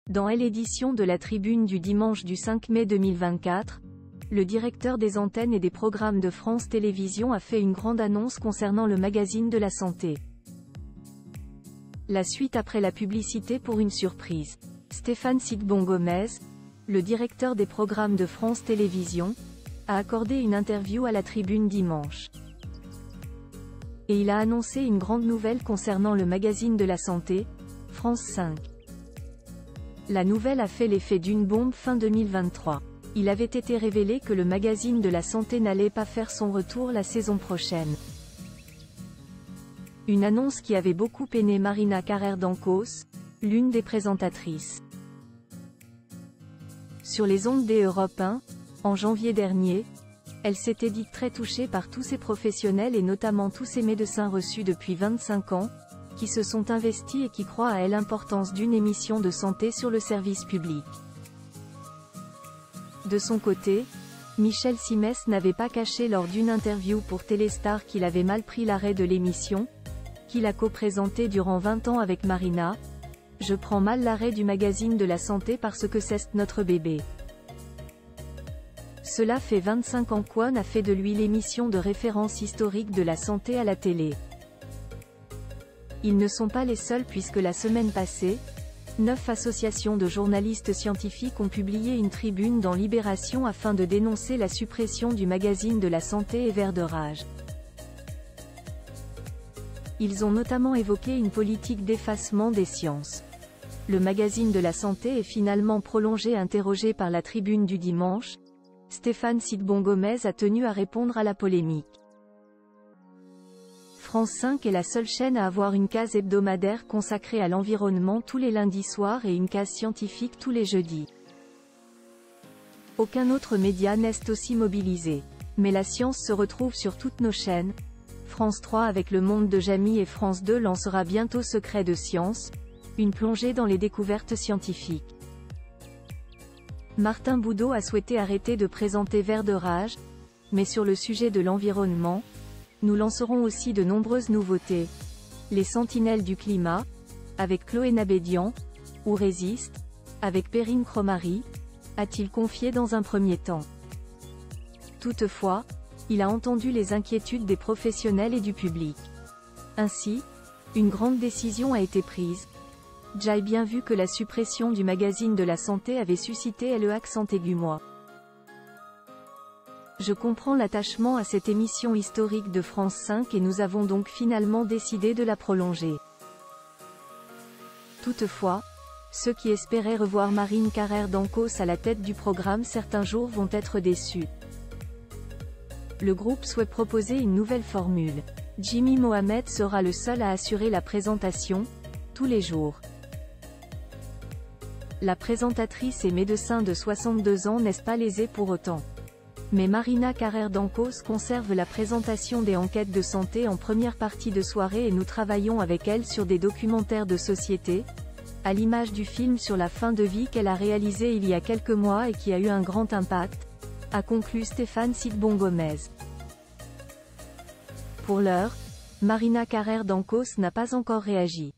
Dans l'édition de la Tribune du dimanche du 5 mai 2024, le directeur des antennes et des programmes de France Télévisions a fait une grande annonce concernant le magazine de la santé. La suite après la publicité pour une surprise. Stéphane Sidbon-Gomez, le directeur des programmes de France Télévisions, a accordé une interview à la Tribune dimanche. Et il a annoncé une grande nouvelle concernant le magazine de la santé, France 5. La nouvelle a fait l'effet d'une bombe fin 2023. Il avait été révélé que le magazine de la santé n'allait pas faire son retour la saison prochaine. Une annonce qui avait beaucoup peiné Marina Carrère d'Ancos, l'une des présentatrices. Sur les ondes des Europe 1, en janvier dernier, elle s'était dite très touchée par tous ces professionnels et notamment tous ces médecins reçus depuis 25 ans, qui se sont investis et qui croient à l'importance d'une émission de santé sur le service public. De son côté, Michel Simès n'avait pas caché lors d'une interview pour Téléstar qu'il avait mal pris l'arrêt de l'émission, qu'il a co-présenté durant 20 ans avec Marina. « Je prends mal l'arrêt du magazine de la santé parce que c'est notre bébé. Cela fait 25 ans qu'on a fait de lui l'émission de référence historique de la santé à la télé. Ils ne sont pas les seuls puisque la semaine passée, 9 associations de journalistes scientifiques ont publié une tribune dans Libération afin de dénoncer la suppression du magazine de la santé et Vert de rage. Ils ont notamment évoqué une politique d'effacement des sciences. Le magazine de la santé est finalement prolongé. Interrogé par la Tribune du dimanche, Stéphane Sidbon-Gomez a tenu à répondre à la polémique. France 5 est la seule chaîne à avoir une case hebdomadaire consacrée à l'environnement tous les lundis soirs et une case scientifique tous les jeudis. Aucun autre média n'est aussi mobilisé. Mais la science se retrouve sur toutes nos chaînes. France 3 avec Le Monde de Jamy et France 2 lancera bientôt Secrets de Science, une plongée dans les découvertes scientifiques. Martin Boudot a souhaité arrêter de présenter Vert de rage, mais sur le sujet de l'environnement, nous lancerons aussi de nombreuses nouveautés. Les Sentinelles du climat, avec Chloé Nabédian, ou Résiste, avec Perrine Cromary, a-t-il confié dans un premier temps. Toutefois, il a entendu les inquiétudes des professionnels et du public. Ainsi, une grande décision a été prise. J'ai bien vu que la suppression du magazine de la santé avait suscité le accent aigu moi. Je comprends l'attachement à cette émission historique de France 5 et nous avons donc finalement décidé de la prolonger. Toutefois, ceux qui espéraient revoir Marina Carrère d'Ancos à la tête du programme certains jours vont être déçus. Le groupe souhaite proposer une nouvelle formule. Jimmy Mohamed sera le seul à assurer la présentation, tous les jours. La présentatrice et médecin de 62 ans n'est pas lésée pour autant. Mais Marina Carrère d'Ancos conserve la présentation des enquêtes de santé en première partie de soirée et nous travaillons avec elle sur des documentaires de société, à l'image du film sur la fin de vie qu'elle a réalisé il y a quelques mois et qui a eu un grand impact, a conclu Stéphane Sidbon-Gomez. Pour l'heure, Marina Carrère d'Ancos n'a pas encore réagi.